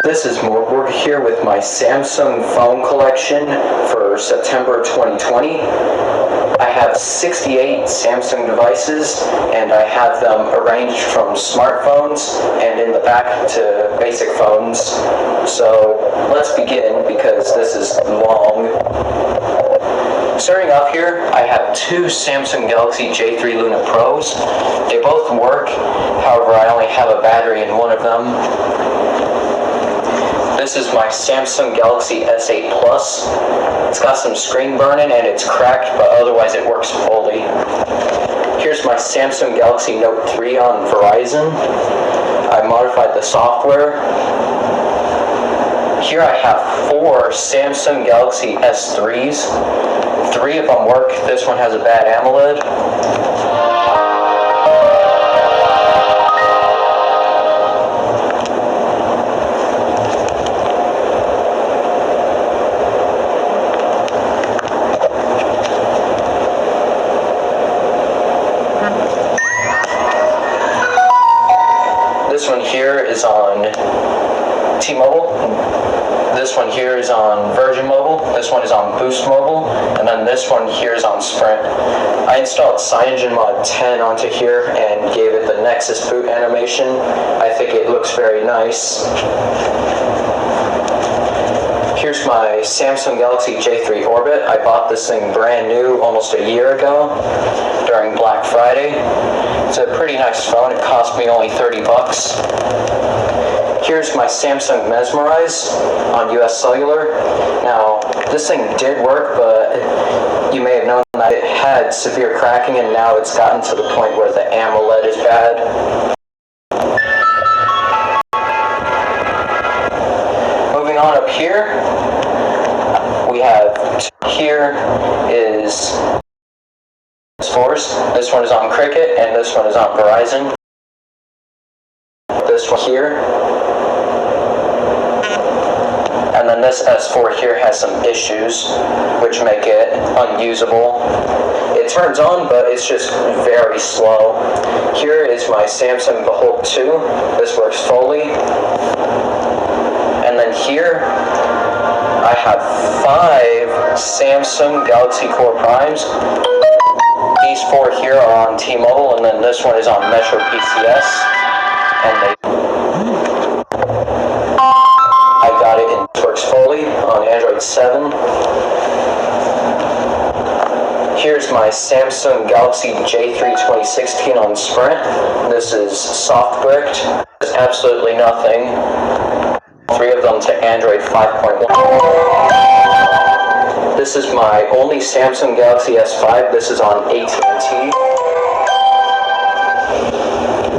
This is Mort. We're here with my Samsung phone collection for September 2020. I have 68 Samsung devices, and I have them arranged from smartphones and in the back to basic phones. So let's begin because this is long. Starting off here, I have two Samsung Galaxy J3 Luna Pros. They both work, however I only have a battery in one of them. This is my Samsung Galaxy S8 Plus. It's got some screen burn-in and it's cracked, but otherwise it works fully. Here's my Samsung Galaxy Note 3 on Verizon. I modified the software. Here I have four Samsung Galaxy S3s. Three of them work. This one has a bad AMOLED. This one here is on T-Mobile. This one here is on Virgin Mobile. This one is on Boost Mobile. And then this one here is on Sprint. I installed CyanogenMod 10 onto here and gave it the Nexus boot animation. I think it looks very nice. Here's my Samsung Galaxy J3 Orbit. I bought this thing brand new almost a year ago during Black Friday. It's a pretty nice phone. It cost me only 30 bucks. Here's my Samsung Mesmerize on US Cellular. Now, this thing did work, but you may have known that it had severe cracking, and now it's gotten to the point where the AMOLED is bad. Moving on up here, we have here is S4s. This one is on Cricket, and this one is on Verizon. This one here. And then this S4 here has some issues, which make it unusable. It turns on, but it's just very slow. Here is my Samsung Behold 2. This works fully. And then here, I have 5 Samsung Galaxy Core Primes. These 4 here are on T-Mobile, and then this one is on Metro PCS. And I got it and it works fully on Android 7. Here's my Samsung Galaxy J3 2016 on Sprint. This is soft bricked. There's absolutely nothing. 3 of them to Android 5.1. This is my only Samsung Galaxy S5. This is on AT&T.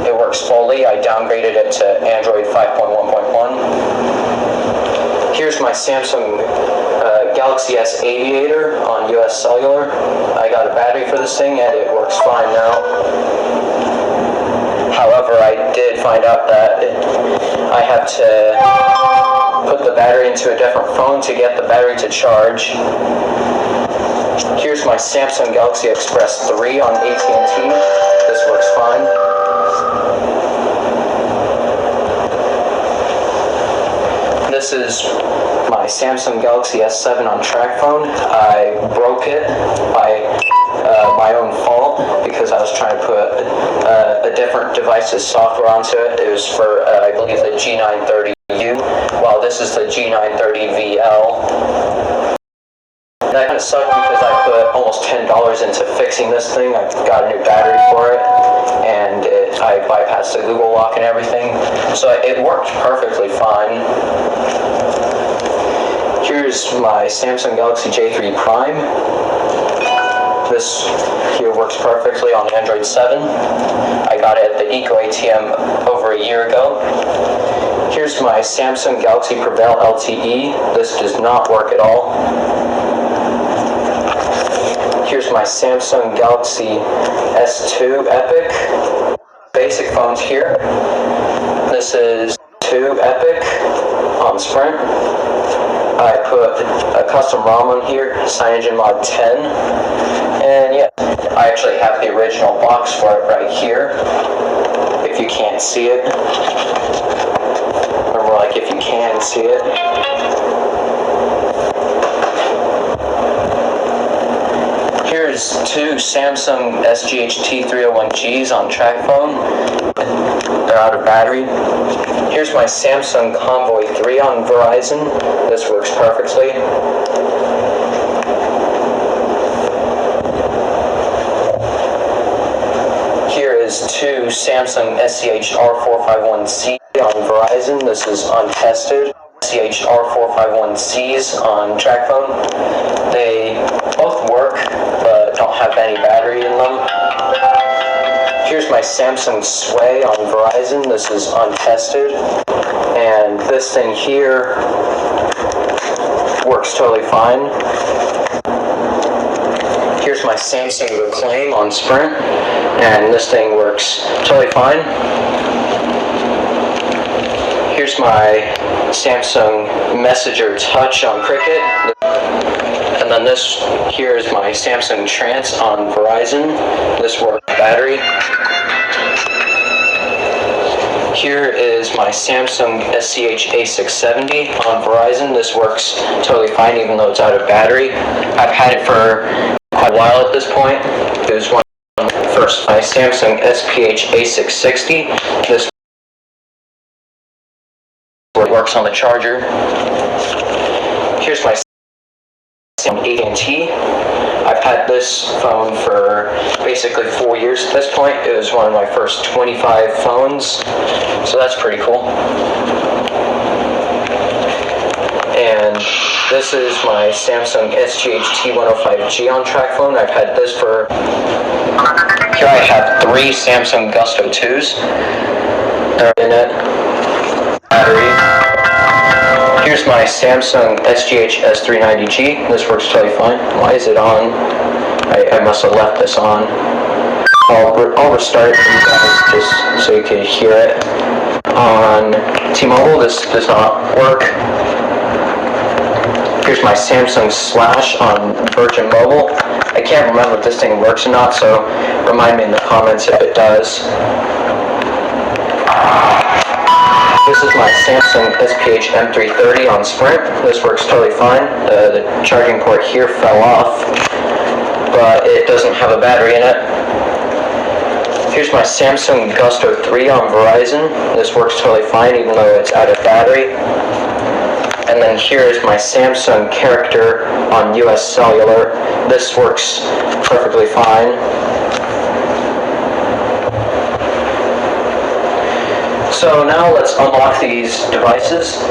It works fully. I downgraded it to Android 5.1.1. Here's my Samsung Galaxy S Aviator on US Cellular. I got a battery for this thing and it works fine now. However, I did find out that I have to put the battery into a different phone to get the battery to charge. Here's my Samsung Galaxy Express 3 on AT&T. This works fine. This is my Samsung Galaxy S7 on TracFone. I broke it by my own fault because I was trying to put a different device's software onto it. It was for, I believe, the G930U, while this is the G930VL. That kind of sucked because I put almost $10 into fixing this thing. I got a new battery for it, and I bypassed the Google lock and everything, so it worked perfectly fine. Here's my Samsung Galaxy J3 Prime. This here works perfectly on Android 7. I got it at the Eco ATM over a year ago. Here's my Samsung Galaxy Prevail LTE. This does not work at all. Here's my Samsung Galaxy S2 Epic. Basic phones here. This is 2 Epic on Sprint. I put a custom ROM on here, CyanogenMod 10. And yeah, I actually have the original box for it right here, if you can't see it. Or more like if you can can see it. Here's two Samsung SGHT301Gs on track phone. They're out of battery. Here's my Samsung Convoy 3 on Verizon. This works perfectly. Here is two Samsung SCH-R451C on Verizon. This is untested. SCH-R451Cs on track phone. They both work, but don't have any battery in them. Here's my Samsung Sway on Verizon. This is untested. And this thing here works totally fine. Here's my Samsung Reclaim on Sprint, and this thing works totally fine. Here's my Samsung Messenger Touch on Cricket. And then this here is my Samsung Trance on Verizon. This works battery. Here is my Samsung SCH A670 on Verizon. This works totally fine even though it's out of battery. I've had it for quite a while at this point. It was one first my Samsung SPH A660. This works on the charger. Here's my Samsung AT&T. I've had this phone for basically 4 years at this point. It was one of my first 25 phones, so that's pretty cool. And this is my Samsung SGH-T105G on track phone. I've had this for... Here I have three Samsung Gusto 2s. They're in it. Battery. Here's my Samsung SGH S390G. This works totally fine. Why is it on? I must have left this on. I'll restart it for you guys just so you can hear it. On T-Mobile, this does not work. Here's my Samsung Slash on Virgin Mobile. I can't remember if this thing works or not, so remind me in the comments if it does. This is my Samsung SPH M330 on Sprint. This works totally fine. The charging port here fell off, but it doesn't have a battery in it. Here's my Samsung Gusto 3 on Verizon. This works totally fine even though it's out of battery. And then here is my Samsung Character on US Cellular. This works perfectly fine. So now let's unlock these devices.